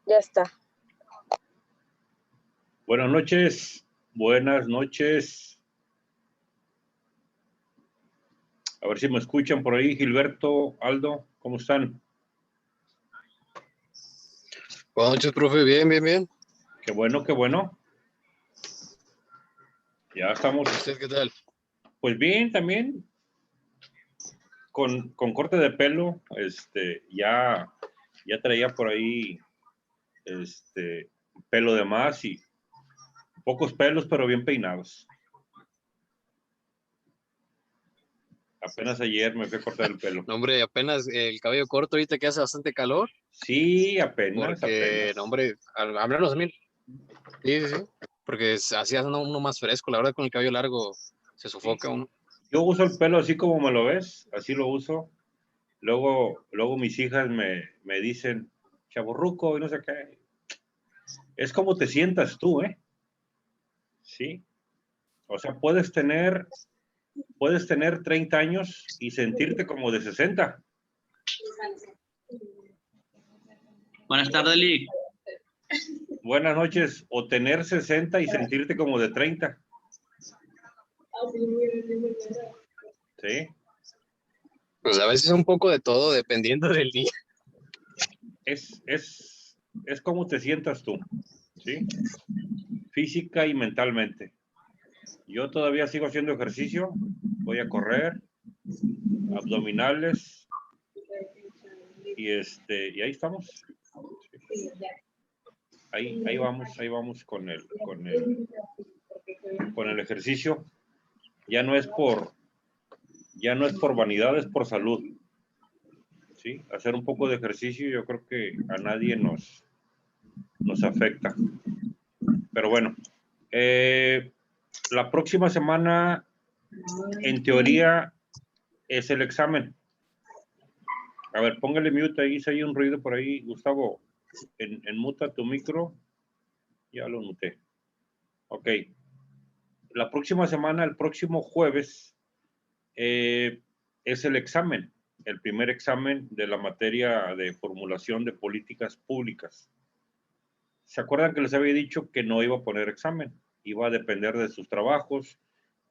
Ya está. Buenas noches, buenas noches. A ver si me escuchan por ahí, Gilberto, Aldo, ¿cómo están? Buenas noches, profe. Bien, bien, bien. Qué bueno, qué bueno. Ya estamos. ¿Usted qué tal? Pues bien, también. Con corte de pelo, ya traía por ahí, pelo de más y pocos pelos, pero bien peinados. Apenas ayer me fui a cortar el pelo. No, hombre, apenas el cabello corto ahorita que hace bastante calor. Sí, apenas. Porque, no, hombre, al menos a mí. Sí, sí, sí. Porque así hace uno más fresco. La verdad, con el cabello largo se sofoca uno. Yo uso el pelo así como me lo ves, así lo uso. Luego mis hijas me dicen, chavorruco y no sé qué. Es como te sientas tú, ¿eh? Sí. O sea, puedes tener 30 años y sentirte como de 60. Buenas tardes, Lee. Buenas noches. O tener 60 y sentirte como de 30. Sí. Pues a veces un poco de todo, dependiendo del día. Es como te sientas tú, ¿sí? Física y mentalmente. Yo todavía sigo haciendo ejercicio. Voy a correr, abdominales, y ahí estamos. Ahí vamos con el ejercicio. Ya no es por vanidad, es por salud. ¿Sí? Hacer un poco de ejercicio yo creo que a nadie nos afecta. Pero bueno, la próxima semana, en teoría, es el examen. A ver, póngale mute ahí, si hay un ruido por ahí, Gustavo, en muta tu micro. Ya lo muté. Ok. La próxima semana, el próximo jueves, es el examen, el primer examen de la materia de formulación de políticas públicas. ¿Se acuerdan que les había dicho que no iba a poner examen? Iba a depender de sus trabajos,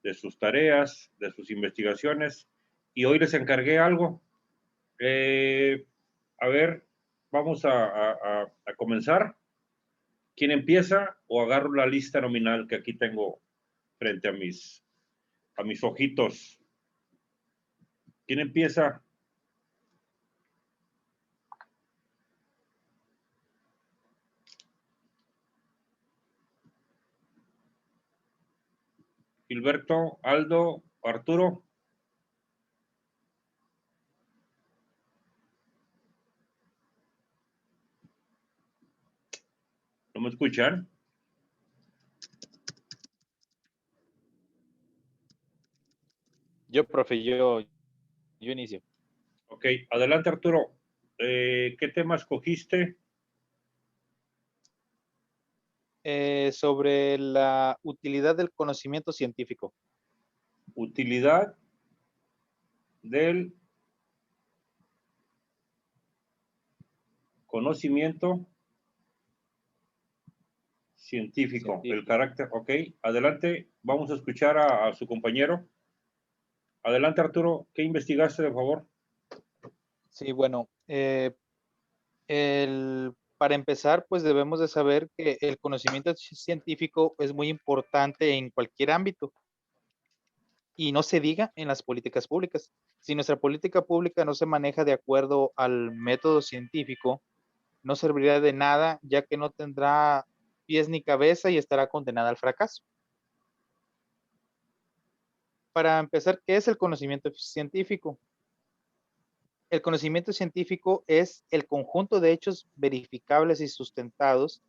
de sus tareas, de sus investigaciones. Y hoy les encargué algo. A ver, vamos a comenzar. ¿Quién empieza? O agarro la lista nominal que aquí tengo frente a mis ojitos. ¿Quién empieza? Gilberto, Aldo, Arturo. ¿No me escuchan? Yo, profe, yo inicio. Ok, adelante Arturo. ¿Qué tema escogiste? Sobre la utilidad del conocimiento científico. Utilidad del conocimiento científico. El carácter, ok. Adelante, vamos a escuchar a su compañero. Adelante Arturo, ¿qué investigaste, de favor? Sí, bueno, para empezar, pues debemos de saber que el conocimiento científico es muy importante en cualquier ámbito y no se diga en las políticas públicas. Si nuestra política pública no se maneja de acuerdo al método científico, no serviría de nada, ya que no tendrá pies ni cabeza y estará condenada al fracaso. Para empezar, ¿qué es el conocimiento científico? El conocimiento científico es el conjunto de hechos verificables y sustentados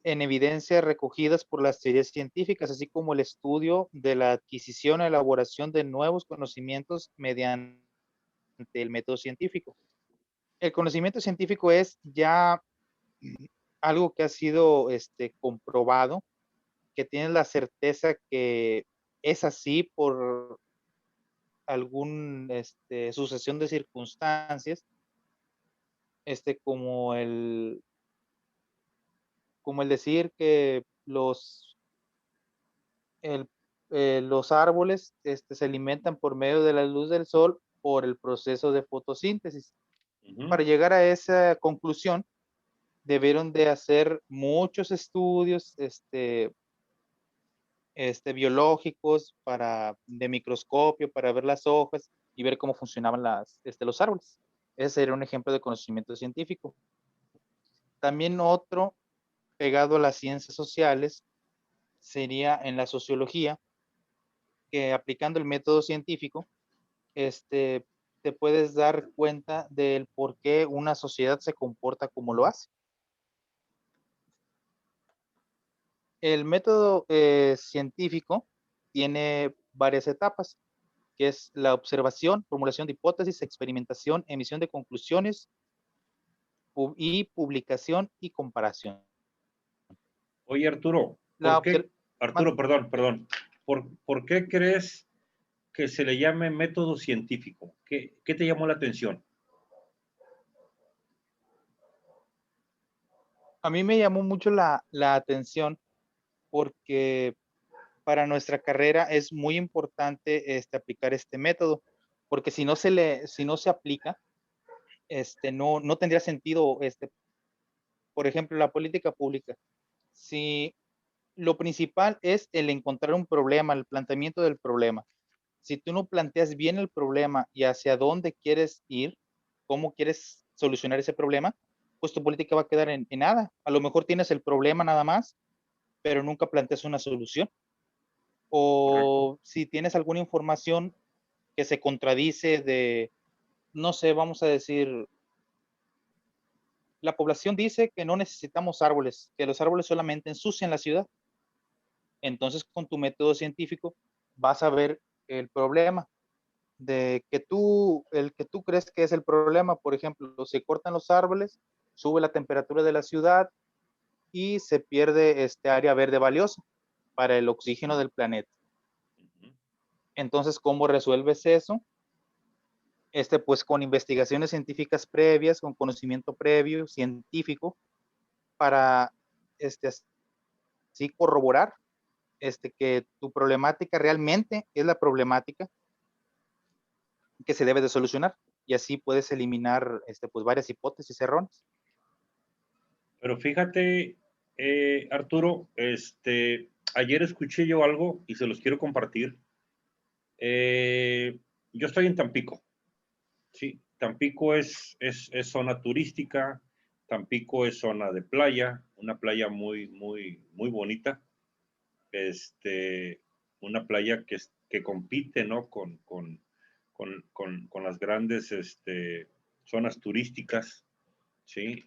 en evidencias recogidas por las teorías científicas, así como el estudio de la adquisición e elaboración de nuevos conocimientos mediante el método científico. El conocimiento científico es ya algo que ha sido comprobado, que tiene la certeza que es así por algún sucesión de circunstancias, como como el decir que los árboles se alimentan por medio de la luz del sol por el proceso de fotosíntesis. Ujú. Para llegar a esa conclusión, debieron de hacer muchos estudios biológicos de microscopio para ver las hojas y ver cómo funcionaban los árboles. Ese sería un ejemplo de conocimiento científico. También otro pegado a las ciencias sociales sería en la sociología, que aplicando el método científico, te puedes dar cuenta del por qué una sociedad se comporta como lo hace. El método científico tiene varias etapas, que es la observación, formulación de hipótesis, experimentación, emisión de conclusiones y publicación y comparación. Oye, Arturo, La ¿por qué? obser- Arturo, perdón. ¿Por qué crees que se le llame método científico? ¿Qué te llamó la atención? A mí me llamó mucho la atención porque para nuestra carrera es muy importante aplicar este método, porque si no se aplica, no tendría sentido, por ejemplo, la política pública. Si lo principal es el encontrar un problema, el planteamiento del problema. Si tú no planteas bien el problema y hacia dónde quieres ir, cómo quieres solucionar ese problema, pues tu política va a quedar en nada. A lo mejor tienes el problema nada más, pero nunca planteas una solución. Correcto. O si tienes alguna información que se contradice no sé, vamos a decir, la población dice que no necesitamos árboles, que los árboles solamente ensucian la ciudad. Entonces, con tu método científico vas a ver el problema el que tú crees que es el problema. Por ejemplo, se cortan los árboles, sube la temperatura de la ciudad y se pierde área verde valiosa para el oxígeno del planeta. Entonces, ¿cómo resuelves eso? Pues con investigaciones científicas previas, con conocimiento previo, científico, para así corroborar que tu problemática realmente es la problemática que se debe de solucionar. Y así puedes eliminar pues varias hipótesis erróneas. Pero fíjate, Arturo, ayer escuché yo algo y se los quiero compartir. Yo estoy en Tampico, sí. Tampico es zona turística, Tampico es zona de playa, una playa muy bonita. Una playa que compite, ¿no? Con las grandes zonas turísticas, ¿sí?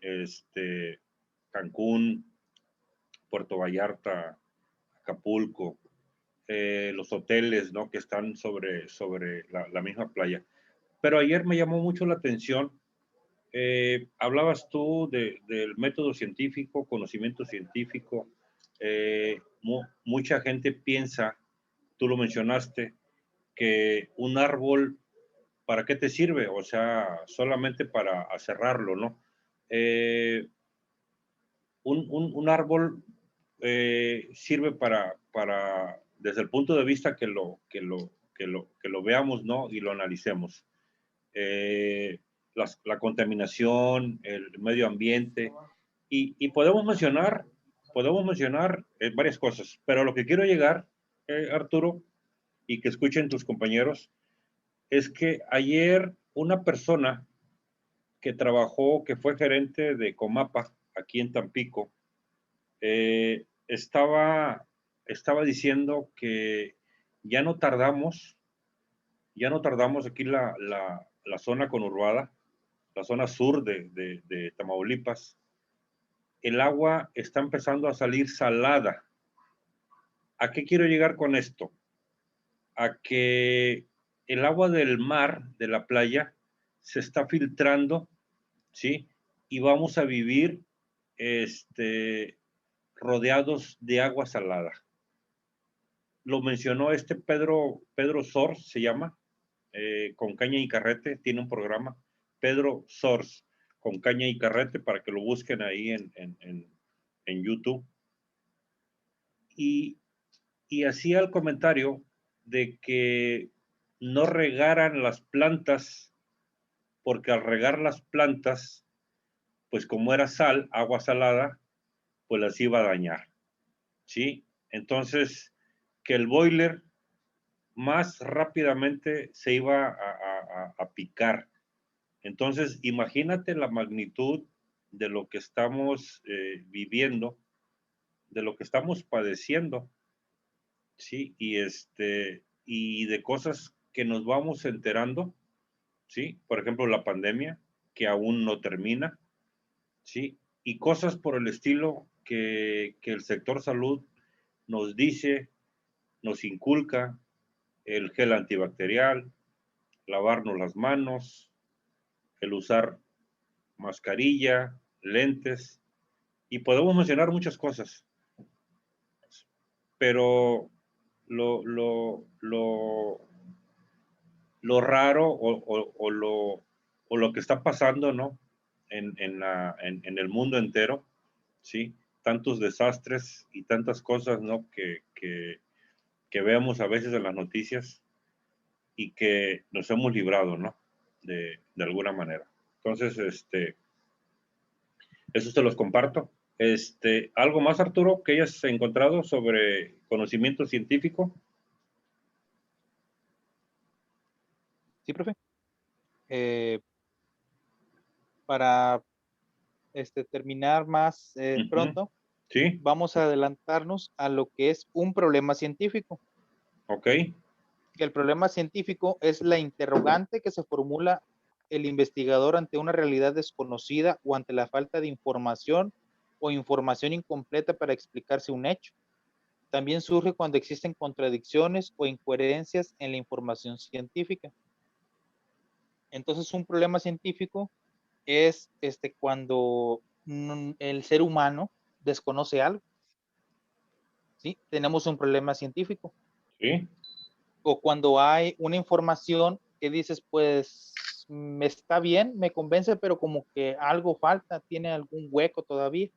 Cancún, Puerto Vallarta, Acapulco, los hoteles, ¿no? Que están sobre la misma playa. Pero ayer me llamó mucho la atención, hablabas tú del método científico, conocimiento científico. Mucha gente piensa, tú lo mencionaste, que un árbol, ¿para qué te sirve? O sea, solamente para aserrarlo, ¿no? Un árbol sirve desde el punto de vista que lo veamos, ¿no? Y lo analicemos. La contaminación, el medio ambiente, y podemos mencionar varias cosas, pero lo que quiero llegar, Arturo, y que escuchen tus compañeros, es que ayer una persona que fue gerente de Comapa aquí en Tampico, estaba diciendo que ya no tardamos aquí la zona conurbada, la zona sur de Tamaulipas, el agua está empezando a salir salada. ¿A qué quiero llegar con esto? A que el agua del mar, de la playa, se está filtrando, ¿sí? Y vamos a vivir rodeados de agua salada. Lo mencionó Pedro Sors, se llama, con Caña y Carrete, tiene un programa, Pedro Sors, con Caña y Carrete, para que lo busquen ahí en en YouTube. Y hacía el comentario de que no regaran las plantas, porque al regar las plantas, pues como era sal, agua salada, pues las iba a dañar, ¿sí? Entonces, que el boiler más rápidamente se iba a picar. Entonces, imagínate la magnitud de lo que estamos viviendo, de lo que estamos padeciendo, ¿sí? Y de cosas que nos vamos enterando, ¿sí? Por ejemplo, la pandemia, que aún no termina, ¿sí? Y cosas por el estilo que el sector salud nos dice, nos inculca, el gel antibacterial, lavarnos las manos, el usar mascarilla, lentes, y podemos mencionar muchas cosas, pero lo raro o lo que está pasando, ¿no? En el mundo entero, ¿sí? Tantos desastres y tantas cosas, ¿no? Que vemos a veces en las noticias y que nos hemos librado, ¿no? De alguna manera. Entonces, eso te los comparto. ¿Algo más, Arturo, que hayas encontrado sobre conocimiento científico? Sí, profe. Para terminar más pronto, Sí, vamos a adelantarnos a lo que es un problema científico. ok, Que el problema científico es la interrogante que se formula el investigador ante una realidad desconocida o ante la falta de información o información incompleta para explicarse un hecho. También surge cuando existen contradicciones o incoherencias en la información científica. Entonces, un problema científico es cuando el ser humano desconoce algo. ¿Sí? Tenemos un problema científico. sí, O cuando hay una información que dices, pues, me está bien, me convence, pero como que algo falta, tiene algún hueco todavía.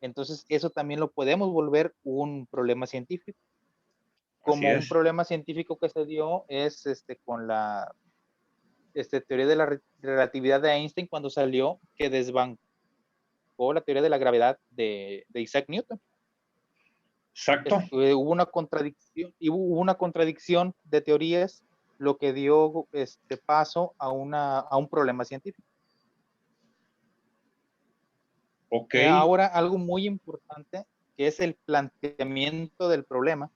Entonces, eso también lo podemos volver un problema científico. así Como un es. problema científico que se dio es con la teoría de la relatividad de Einstein cuando salió, que desbancó la teoría de la gravedad de Isaac Newton. Exacto. Hubo una contradicción de teorías, lo que dio paso a un problema científico. Ok, Ahora, algo muy importante, que es el planteamiento del problema,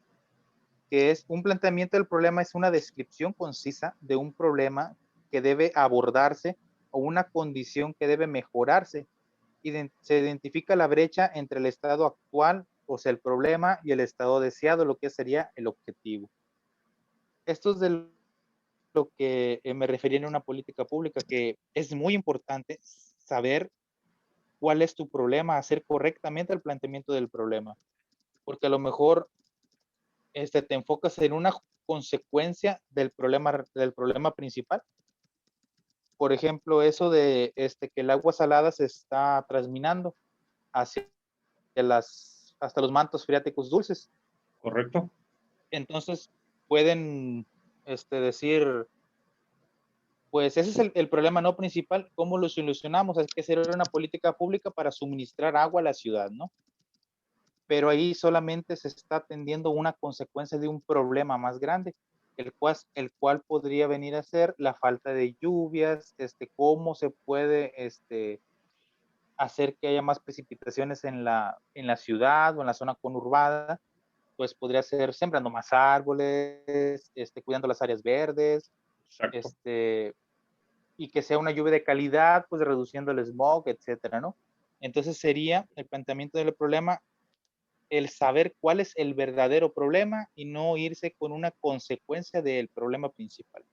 que es un planteamiento del problema, es una descripción concisa de un problema que debe abordarse o una condición que debe mejorarse. Se identifica la brecha entre el estado actual, o sea, el problema, y el estado deseado, lo que sería el objetivo. Esto es de lo que me refería en una política pública, que es muy importante saber cuál es tu problema, hacer correctamente el planteamiento del problema, porque a lo mejor te enfocas en una consecuencia del problema principal. Por ejemplo, eso de que el agua salada se está transminando hacia hasta los mantos freáticos dulces. correcto. Entonces, pueden decir, pues ese es el problema no principal, ¿cómo lo solucionamos? Hay que hacer una política pública para suministrar agua a la ciudad, ¿no? Pero ahí solamente se está atendiendo una consecuencia de un problema más grande, el cual podría venir a ser la falta de lluvias, cómo se puede hacer que haya más precipitaciones en la ciudad o en la zona conurbada. Pues podría ser sembrando más árboles, cuidando las áreas verdes, Exacto. y que sea una lluvia de calidad, pues reduciendo el smog, etcétera, ¿no? Entonces sería el planteamiento del problema, el saber cuál es el verdadero problema y no irse con una consecuencia del problema principal.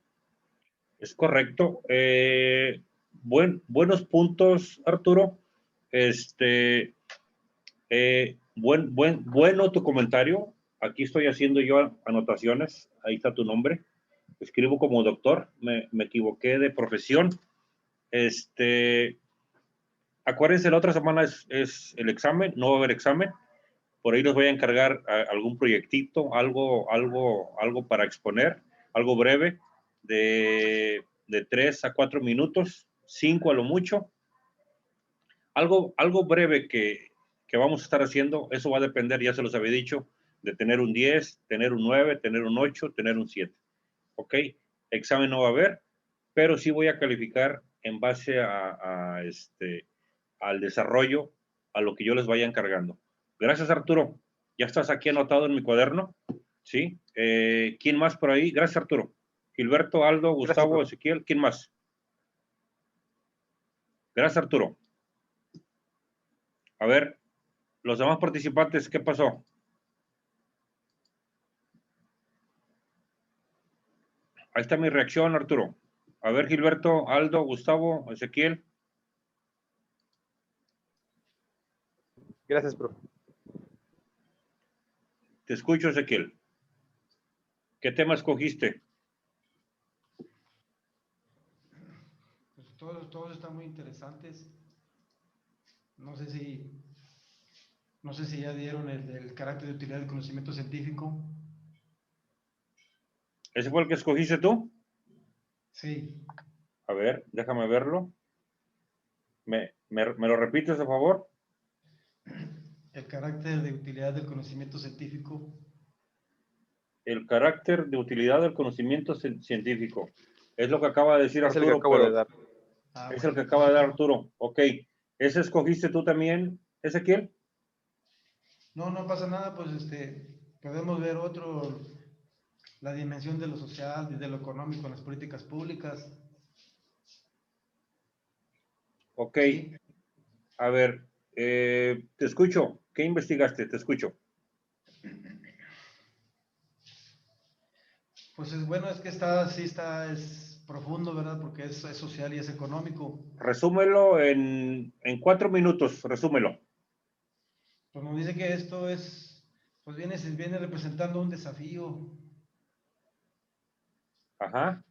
Es correcto. Buenos puntos, Arturo. Bueno tu comentario. Aquí estoy haciendo yo anotaciones. Ahí está tu nombre. Escribo como doctor. Me equivoqué de profesión. Acuérdense, la otra semana es el examen, no va a haber examen. Por ahí les voy a encargar algún proyectito, algo para exponer, algo breve, de 3 a 4 minutos, 5 a lo mucho. Algo breve que vamos a estar haciendo, eso va a depender, ya se los había dicho, de tener un 10, tener un 9, tener un 8, tener un 7. ¿Ok? Examen no va a haber, pero sí voy a calificar en base al desarrollo, a lo que yo les vaya encargando. Gracias, Arturo. Ya estás aquí anotado en mi cuaderno. ¿Sí? ¿Quién más por ahí? Gracias, Arturo. Gilberto, Aldo, Gustavo, Gracias, Ezequiel. ¿Quién más? Gracias, Arturo. A ver, los demás participantes, ¿qué pasó? Ahí está mi reacción, Arturo. A ver, Gilberto, Aldo, Gustavo, Ezequiel. Gracias, profe. Te escucho, Ezequiel. ¿Qué tema escogiste? Pues todos están muy interesantes. No sé si ya dieron el del carácter de utilidad del conocimiento científico. ¿Ese fue el que escogiste tú? Sí. A ver, déjame verlo. ¿Me lo repites, por favor? El carácter de utilidad del conocimiento científico. El carácter de utilidad del conocimiento científico. Es lo que acaba de decir Es el que Arturo, acabo de pero dar. es el que acaba de dar Arturo. Ok. ¿Ese escogiste tú también, Ezequiel? No pasa nada, pues podemos ver la dimensión de lo social y de lo económico en las políticas públicas. Ok. Sí. A ver, te escucho. ¿Qué investigaste? Te escucho. Pues es que es profundo, ¿verdad? Porque es social y es económico. Resúmelo en 4 minutos. Resúmelo. Pues nos dice que esto pues viene representando un desafío, Ajá.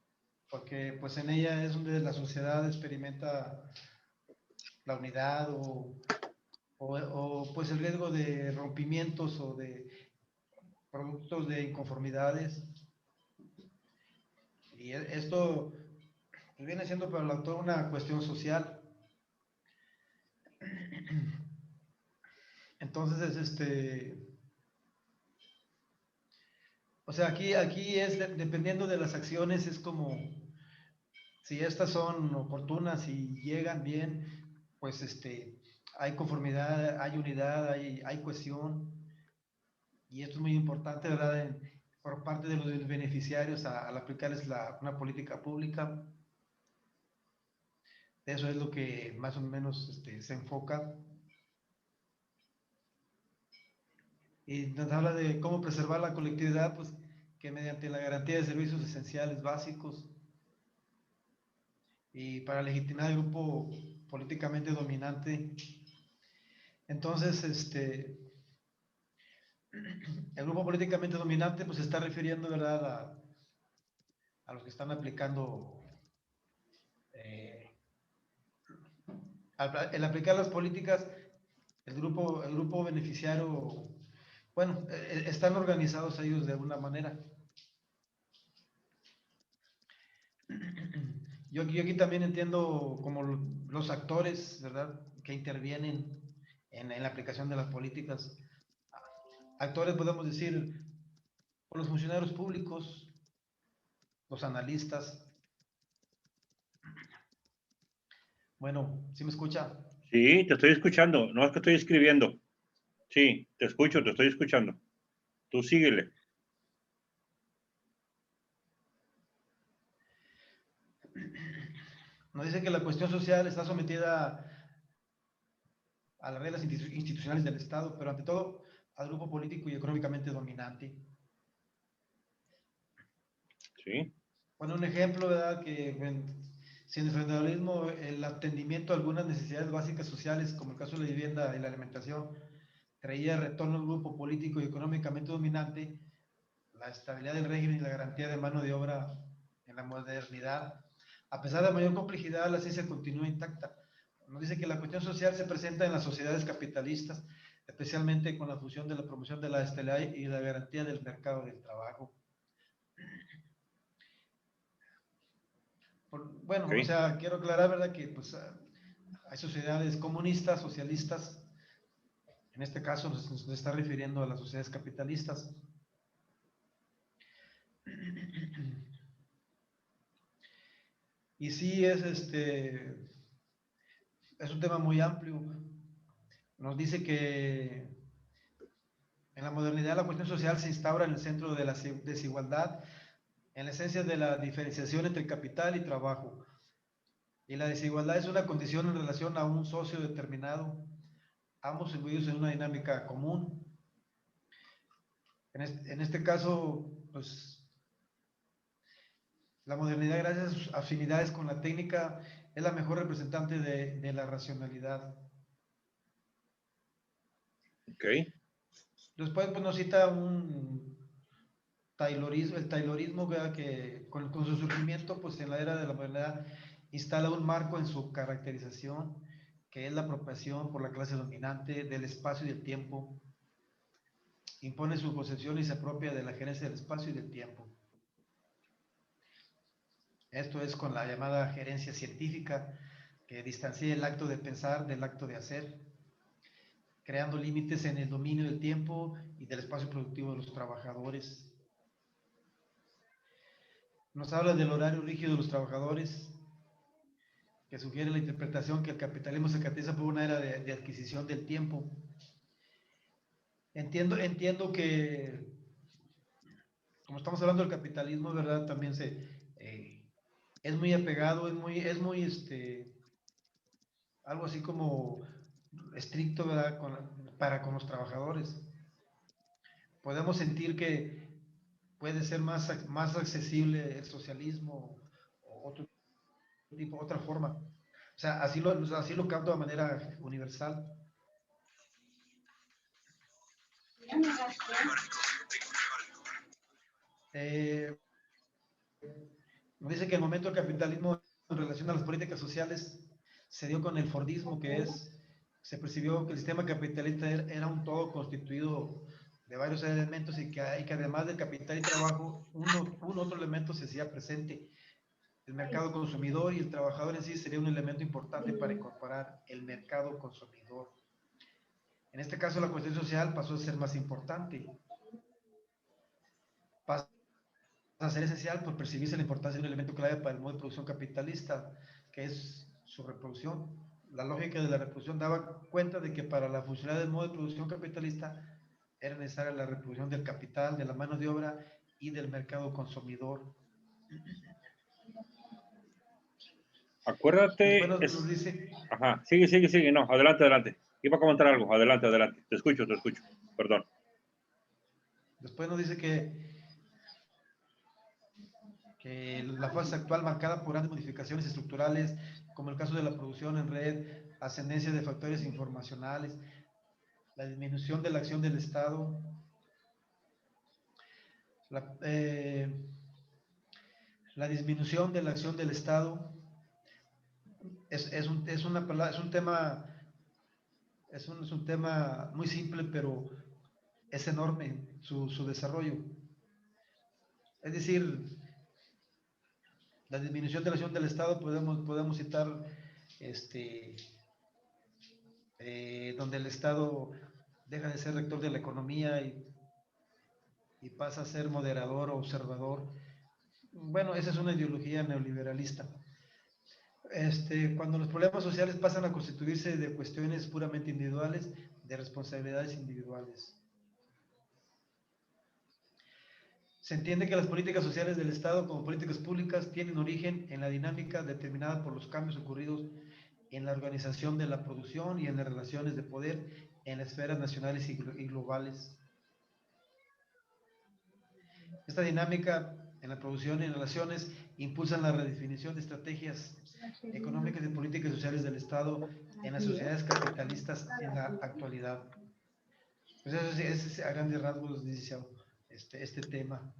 porque pues en ella es donde la sociedad experimenta la unidad o pues el riesgo de rompimientos o de productos de inconformidades. Y esto pues viene siendo para el autor una cuestión social. Entonces o sea, aquí es dependiendo de las acciones, es como si estas son oportunas y llegan bien, pues hay conformidad, hay unidad, hay cohesión, y esto es muy importante, ¿verdad? Por parte de los beneficiarios al aplicarles una política pública. Eso es lo que más o menos se enfoca. Y nos habla de cómo preservar la colectividad, pues que mediante la garantía de servicios esenciales básicos y para legitimar el grupo políticamente dominante. Entonces, el grupo políticamente dominante pues se está refiriendo, ¿verdad?, a los que están aplicando, el aplicar las políticas, el grupo beneficiario, bueno, están organizados ellos de alguna manera. Yo aquí también entiendo como los actores, ¿verdad?, que intervienen en la aplicación de las políticas. Actores podemos decir, por los funcionarios públicos, los analistas. Bueno, ¿sí me escucha? Sí, te estoy escuchando. No es que estoy escribiendo. Sí, te escucho, te estoy escuchando. Tú síguele. Nos dice que la cuestión social está sometida a las reglas institucionales del Estado, pero ante todo al grupo político y económicamente dominante. Sí. Bueno, un ejemplo, ¿verdad? Que si en el feudalismo el atendimiento a algunas necesidades básicas sociales, como el caso de la vivienda y la alimentación, traía retorno al grupo político y económicamente dominante, la estabilidad del régimen y la garantía de mano de obra en la modernidad, a pesar de mayor complejidad, la ciencia continúa intacta. Nos dice que la cuestión social se presenta en las sociedades capitalistas, especialmente con la fusión de la promoción de la estabilidad y la garantía del mercado del trabajo. Bueno, Ok. o sea, quiero aclarar, ¿verdad? Que pues hay sociedades comunistas, socialistas. En este caso nos está refiriendo a las sociedades capitalistas. Y sí es es un tema muy amplio. Nos dice que en la modernidad la cuestión social se instaura en el centro de la desigualdad, en la esencia de la diferenciación entre capital y trabajo. Y la desigualdad es una condición en relación a un socio determinado, ambos imbuidos en una dinámica común. En este caso, pues, la modernidad, gracias a sus afinidades con la técnica, es la mejor representante de la racionalidad. Ok. Después pues, nos cita el taylorismo, ¿verdad? Que con su surgimiento, pues en la era de la modernidad, instala un marco en su caracterización, que es la apropiación por la clase dominante del espacio y del tiempo. Impone su concepción y se apropia de la gerencia del espacio y del tiempo. Esto es con la llamada gerencia científica, que distancia el acto de pensar del acto de hacer, creando límites en el dominio del tiempo y del espacio productivo de los trabajadores. Nos habla del horario rígido de los trabajadores, que sugiere la interpretación que el capitalismo se caracteriza por una era de adquisición del tiempo. Entiendo que, como estamos hablando del capitalismo, ¿verdad? También es muy apegado, algo así como estricto, ¿verdad? Para con los trabajadores. Podemos sentir que puede ser más accesible el socialismo o otra forma. O sea, así lo capto de manera universal. Dice que el momento del capitalismo en relación a las políticas sociales se dio con el Fordismo, se percibió que el sistema capitalista era un todo constituido de varios elementos y que además del capital y trabajo, un otro elemento se hacía presente. El mercado consumidor y el trabajador en sí sería un elemento importante para incorporar el mercado consumidor. En este caso, la cuestión social pasó a ser más importante. Pasa a ser esencial por percibirse la importancia de un elemento clave para el modo de producción capitalista, que es su reproducción. La lógica de la reproducción daba cuenta de que para la funcionalidad del modo de producción capitalista era necesaria la reproducción del capital, de la mano de obra y del mercado consumidor. Acuérdate. Después nos dice... Ajá, sigue. No, adelante. Iba a comentar algo. Adelante. Te escucho. Perdón. Después nos dice que la fase actual marcada por grandes modificaciones estructurales, como el caso de la producción en red, ascendencia de factores informacionales, la disminución de la acción del Estado, la disminución de la acción del Estado es un tema muy simple, pero es enorme su desarrollo. Es decir, la disminución de la acción del Estado podemos citar donde el Estado deja de ser rector de la economía y pasa a ser moderador o observador. Bueno, esa es una ideología neoliberalista. Cuando los problemas sociales pasan a constituirse de cuestiones puramente individuales, de responsabilidades individuales. Se entiende que las políticas sociales del Estado como políticas públicas tienen origen en la dinámica determinada por los cambios ocurridos en la organización de la producción y en las relaciones de poder en las esferas nacionales y globales. Esta dinámica en la producción y en relaciones impulsan la redefinición de estrategias económicas y políticas sociales del Estado en las sociedades capitalistas en la actualidad. Pues eso sí, ese es a grandes rasgos, dice este tema.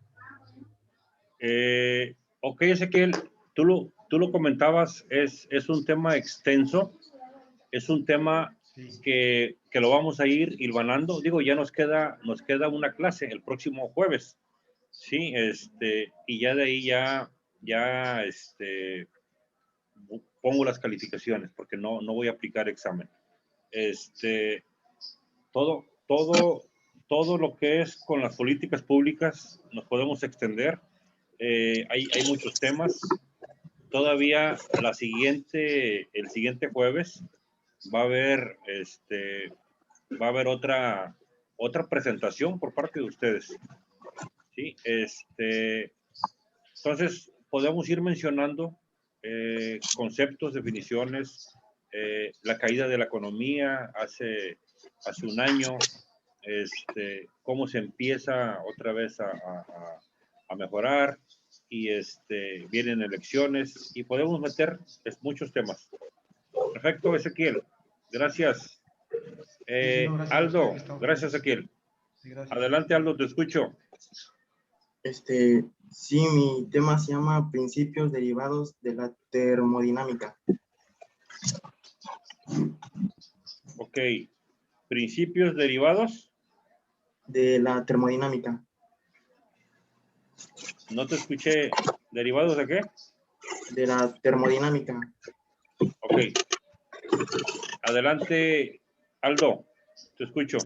Ok, Ezequiel, tú lo comentabas, es un tema extenso. es un tema Sí. que lo vamos a ir hilvanando. Digo, ya nos queda una clase el próximo jueves, ¿sí? Y ya de ahí pongo las calificaciones, porque no voy a aplicar examen. Todo lo que es con las políticas públicas nos podemos extender. Hay muchos temas. Todavía el siguiente jueves va a haber otra presentación por parte de ustedes. ¿Sí? Entonces, podemos ir mencionando conceptos, definiciones, la caída de la economía hace un año, cómo se empieza otra vez a mejorar, y vienen elecciones, y podemos meter muchos temas. Perfecto, Ezequiel. Gracias. Sí, no, gracias a Aldo, usted, Gustavo. gracias, Ezequiel. Sí, gracias. Adelante, Aldo, te escucho. Sí, mi tema se llama Principios derivados de la termodinámica. Ok. Principios derivados. De la termodinámica. No te escuché. ¿Derivados de qué? De la termodinámica. Ok. Adelante, Aldo, te escucho.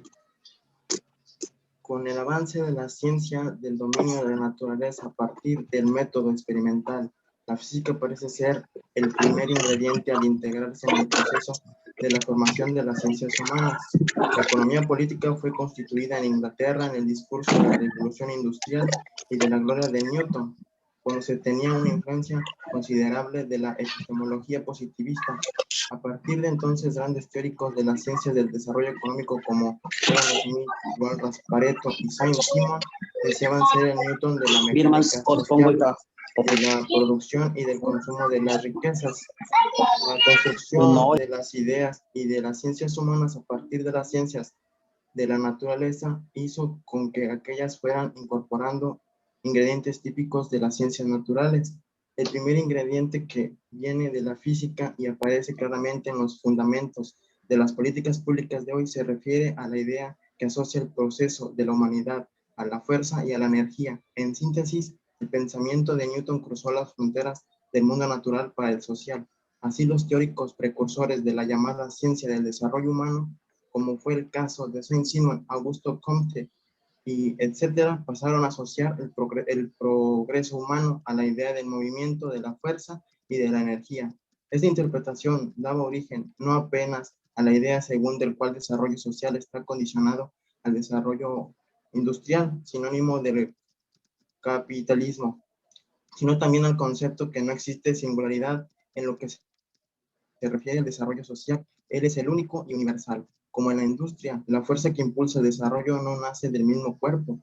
Con el avance de la ciencia del dominio de la naturaleza a partir del método experimental, la física parece ser el primer ingrediente al integrarse en el proceso de la formación de las ciencias humanas. La economía política fue constituida en Inglaterra en el discurso de la revolución industrial y de la gloria de Newton, cuando se tenía una influencia considerable de la epistemología positivista. A partir de entonces, grandes teóricos de las ciencias del desarrollo económico como Adam Smith, Walras Pareto y Saint-Simon deseaban ser el Newton de la mecánica social, de la producción y del consumo de las riquezas. La construcción de las ideas y de las ciencias humanas a partir de las ciencias de la naturaleza hizo con que aquellas fueran incorporando ingredientes típicos de las ciencias naturales. El primer ingrediente que viene de la física y aparece claramente en los fundamentos de las políticas públicas de hoy se refiere a la idea que asocia el proceso de la humanidad a la fuerza y a la energía. En síntesis, el pensamiento de Newton cruzó las fronteras del mundo natural para el social. Así los teóricos precursores de la llamada ciencia del desarrollo humano, como fue el caso de Saint-Simon, Augusto Comte, y etcétera, pasaron a asociar el progreso humano a la idea del movimiento, de la fuerza y de la energía. Esta interpretación daba origen no apenas a la idea según del cual el desarrollo social está condicionado al desarrollo industrial, sinónimo del capitalismo, sino también al concepto que no existe singularidad en lo que se refiere al desarrollo social. Él es el único y universal. Como en la industria, la fuerza que impulsa el desarrollo no nace del mismo cuerpo,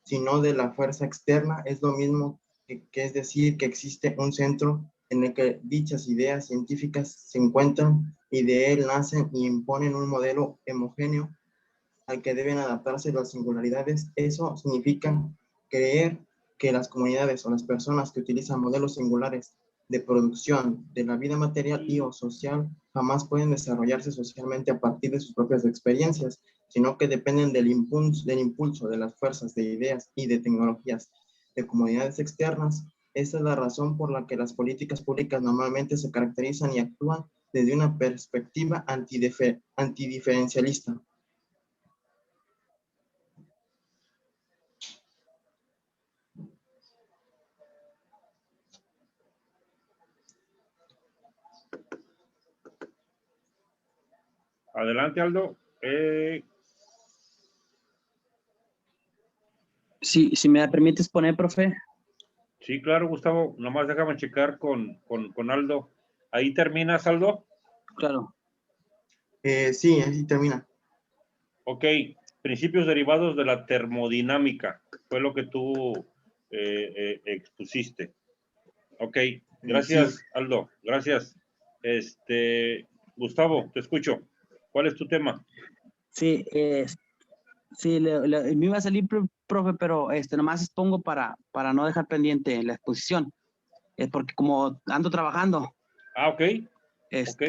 sino de la fuerza externa. Es lo mismo que es decir que existe un centro en el que dichas ideas científicas se encuentran y de él nacen y imponen un modelo homogéneo al que deben adaptarse las singularidades. Eso significa creer que las comunidades o las personas que utilizan modelos singulares de producción de la vida material y o social jamás pueden desarrollarse socialmente a partir de sus propias experiencias, sino que dependen del impulso de las fuerzas de ideas y de tecnologías de comunidades externas. Esa es la razón por la que las políticas públicas normalmente se caracterizan y actúan desde una perspectiva antidiferencialista. Adelante, Aldo. Sí, si me permites poner, profe. Sí, claro, Gustavo. Nomás déjame checar con Aldo. ¿Ahí terminas, Aldo? Claro. Sí, así termina. Ok. Principios derivados de la termodinámica. Fue lo que tú expusiste. Ok. Gracias, Sí. Aldo. Gracias. Gustavo, te escucho. ¿Cuál es tu tema? Sí, sí, me iba a salir, profe, pero nomás expongo para no dejar pendiente la exposición. Es porque como ando trabajando, Ah, ok. Ok.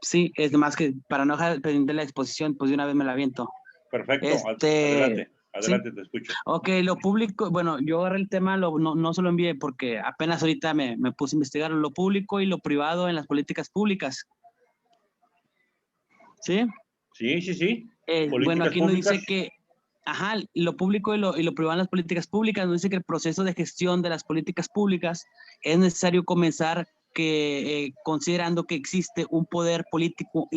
Sí, es más que para no dejar pendiente la exposición, pues de una vez me la aviento. Perfecto, Este, adelante, te escucho. Ok, lo público, bueno, yo agarré el tema, no se lo envié porque apenas ahorita me puse a investigar lo público y lo privado en las políticas públicas. ¿Sí? Sí. Bueno, Políticas aquí nos dice públicas. que, ajá, lo público y lo privado en las políticas públicas, nos dice que el proceso de gestión de las políticas públicas es necesario comenzar considerando que existe un poder político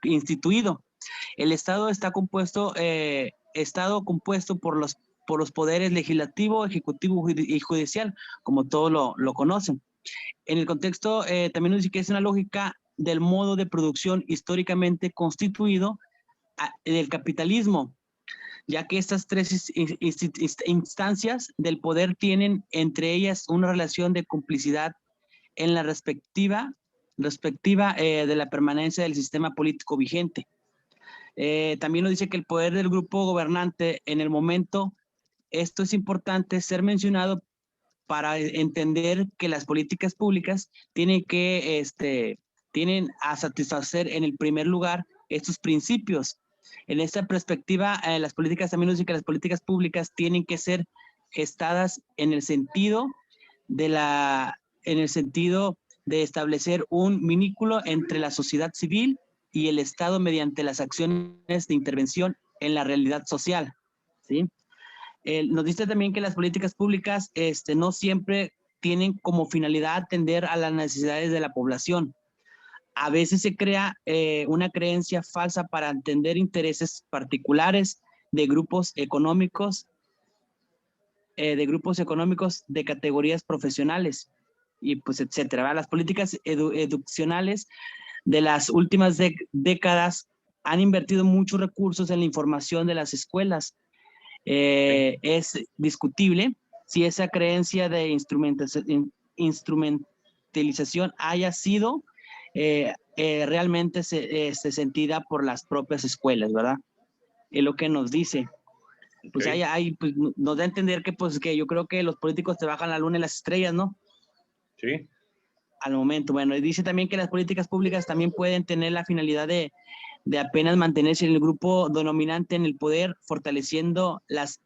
instituido. El Estado está compuesto por los poderes legislativo, ejecutivo y judicial, como todos lo conocen. En el contexto, también nos dice que es una lógica del modo de producción históricamente constituido del capitalismo, ya que estas tres instancias del poder tienen entre ellas una relación de complicidad en la respectiva de la permanencia del sistema político vigente. También nos dice que el poder del grupo gobernante en el momento, esto es importante ser mencionado para entender que las políticas públicas tienen a satisfacer en el primer lugar estos principios. En esta perspectiva, las políticas también nos dicen que las políticas públicas tienen que ser gestadas en el sentido de establecer un vínculo entre la sociedad civil y el Estado mediante las acciones de intervención en la realidad social, ¿sí? Nos dice también que las políticas públicas no siempre tienen como finalidad atender a las necesidades de la población. A veces se crea una creencia falsa para entender intereses particulares de grupos económicos, de categorías profesionales y pues etcétera, ¿verdad? Las políticas educacionales de las últimas décadas han invertido muchos recursos en la información de las escuelas. Es discutible si esa creencia de instrumentalización haya sido realmente sentida por las propias escuelas, ¿verdad? Es lo que nos dice. Pues pues, nos da a entender que yo creo que los políticos trabajan la luna y las estrellas, ¿no? Sí. Al momento. Bueno, y dice también que las políticas públicas también pueden tener la finalidad de apenas mantenerse en el grupo dominante en el poder, fortaleciendo las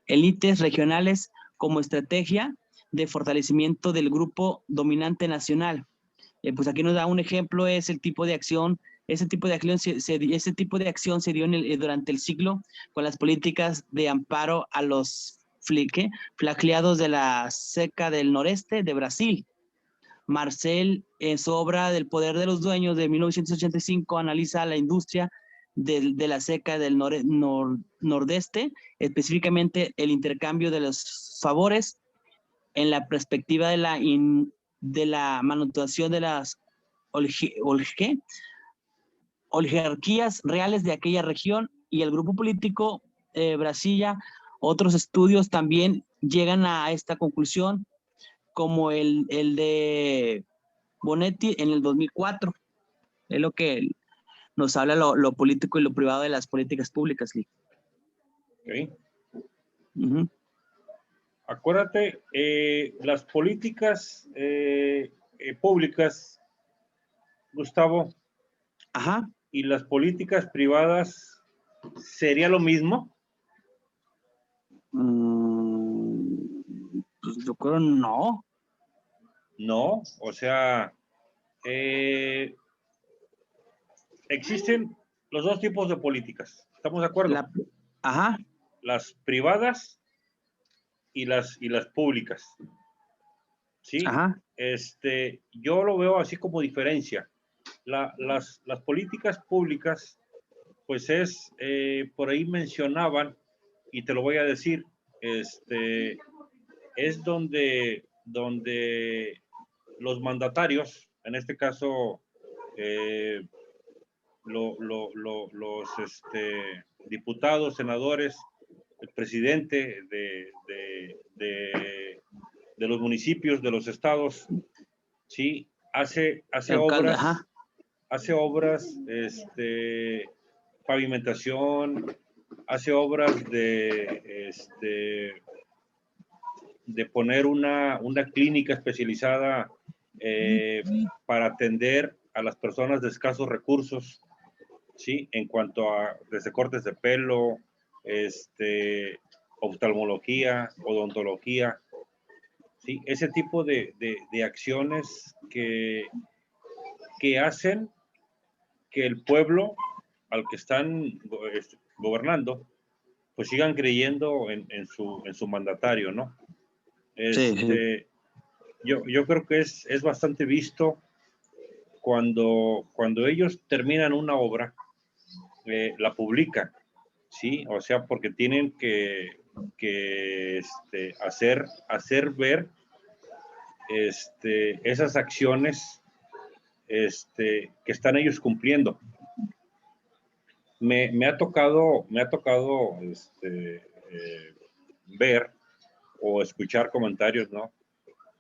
élites regionales como estrategia de fortalecimiento del grupo dominante nacional. Pues aquí nos da un ejemplo, es el tipo de acción, ese tipo de acción se dio durante el siglo con las políticas de amparo a los flaqueados de la seca del noreste de Brasil. Marcel, en su obra Del poder de los dueños de 1985, analiza la industria de la seca del nordeste, específicamente el intercambio de los favores en la perspectiva de la manutención de las oligarquías reales de aquella región y el grupo político Brasilia. Otros estudios también llegan a esta conclusión, como el de Bonetti en el 2004. Es lo que nos habla lo político y lo privado de las políticas públicas, Lee. Ok. Acuérdate, las políticas públicas, Gustavo, Ajá. y las políticas privadas, ¿sería lo mismo? Pues yo creo no. No, o sea, existen los dos tipos de políticas, ¿estamos de acuerdo? Ajá. Las privadas y las públicas. Sí, ajá. Yo lo veo así como diferencia. Las políticas públicas, pues por ahí mencionaban, y te lo voy a decir, es donde los mandatarios, en este caso, los diputados, senadores, el presidente de los municipios, de los estados, sí, hace Alcalde, obras, ajá. Pavimentación, hace obras de poner una clínica especializada para atender a las personas de escasos recursos, ¿sí? En cuanto a desde cortes de pelo, oftalmología, odontología, ¿sí? Ese tipo de acciones que hacen que el pueblo al que están gobernando, pues sigan creyendo en su mandatario, ¿no? Sí. Yo creo que es bastante visto cuando ellos terminan una obra, la publican, ¿sí? O sea, porque tienen que hacer ver esas acciones que están ellos cumpliendo. Me ha tocado ver o escuchar comentarios, ¿no?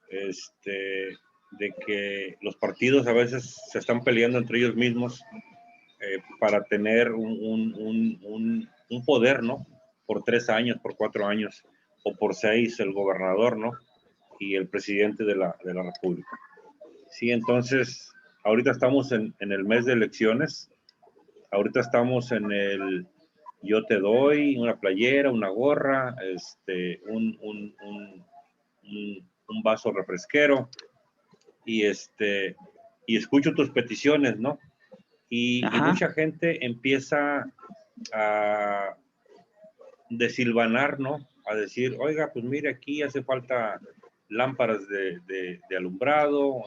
De que los partidos a veces se están peleando entre ellos mismos para tener un poder, ¿no? Por 3 años, por 4 años, o por 6 el gobernador, ¿no? Y el presidente de la República. Sí, entonces, ahorita estamos en el mes de elecciones, ahorita estamos en el yo te doy una playera, una gorra, un vaso refresquero, y escucho tus peticiones, ¿no? Y mucha gente empieza a desilvanar, ¿no? A decir, oiga, pues mire, aquí hace falta lámparas de alumbrado,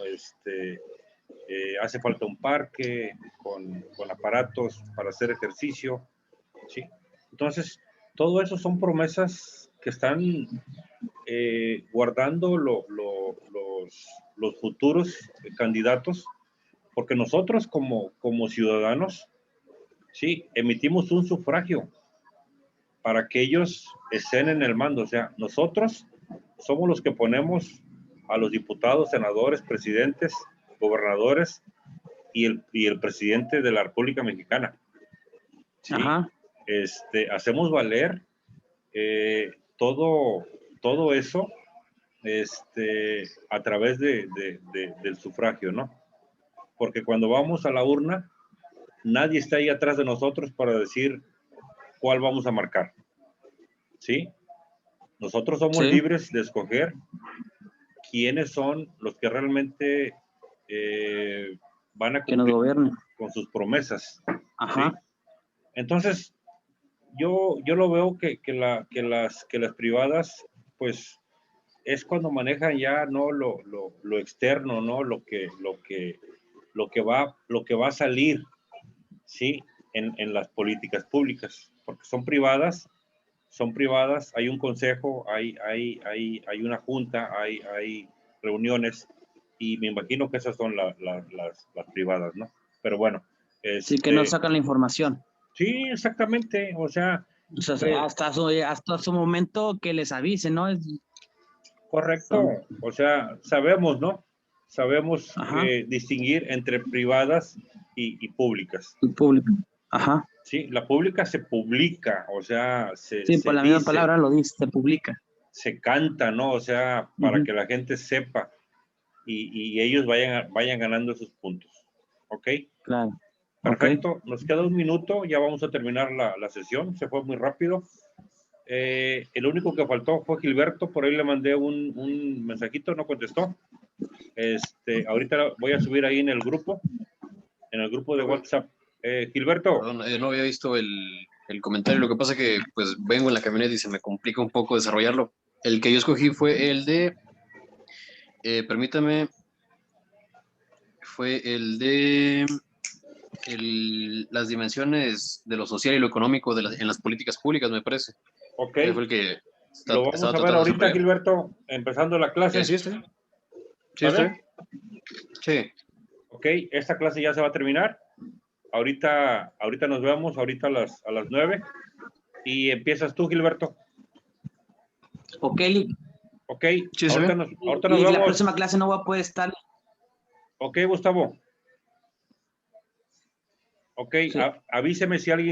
hace falta un parque con aparatos para hacer ejercicio, ¿sí? Entonces, todo eso son promesas que están guardando los futuros candidatos, porque nosotros como ciudadanos, sí, emitimos un sufragio para que ellos estén en el mando. O sea, nosotros somos los que ponemos a los diputados, senadores, presidentes, gobernadores y el presidente de la República Mexicana. ¿Sí? Hacemos valer todo eso a través del sufragio, ¿no? Porque cuando vamos a la urna, nadie está ahí atrás de nosotros para decir cuál vamos a marcar, ¿sí? Nosotros somos libres de escoger quiénes son los que realmente van a cumplir con sus promesas, ¿sí? Entonces, yo lo veo que las privadas, pues, es cuando manejan ya no lo externo, no lo que va a salir, sí, en las políticas públicas, porque son privadas, hay un consejo, hay una junta, hay reuniones, y me imagino que esas son las privadas, ¿no? Pero bueno. Sí, que no sacan la información. Sí, exactamente, o sea, hasta su momento que les avisen, ¿no? Correcto, o sea, sabemos, ¿no? Sabemos distinguir entre privadas y públicas. Y pública. Ajá. Sí, la pública se publica, o sea, por la misma palabra lo dice, se publica. Se canta, ¿no? O sea, para que la gente sepa y ellos vayan ganando esos puntos. ¿Ok? Claro. Perfecto, nos queda un minuto, ya vamos a terminar la sesión, se fue muy rápido. El único que faltó fue Gilberto, por ahí le mandé un mensajito, no contestó. Ahorita voy a subir ahí en el grupo de WhatsApp. Gilberto. Perdón, no había visto el comentario, lo que pasa que pues vengo en la camioneta y se me complica un poco desarrollarlo. El que yo escogí fue el de, permítame, fue el de las dimensiones de lo social y lo económico en las políticas públicas, me parece. Ok. Fue el que lo vamos a ver ahorita, Gilberto, empezando la clase. Sí, está. Sí, está. Sí. Ok, esta clase ya se va a terminar. Ahorita nos vemos, ahorita a las 9. Y empiezas tú, Gilberto. Ok. Ok, sí, ahorita nos y vemos. La próxima clase no va a poder estar. Ok, Gustavo. Ok, sí. Avíseme si alguien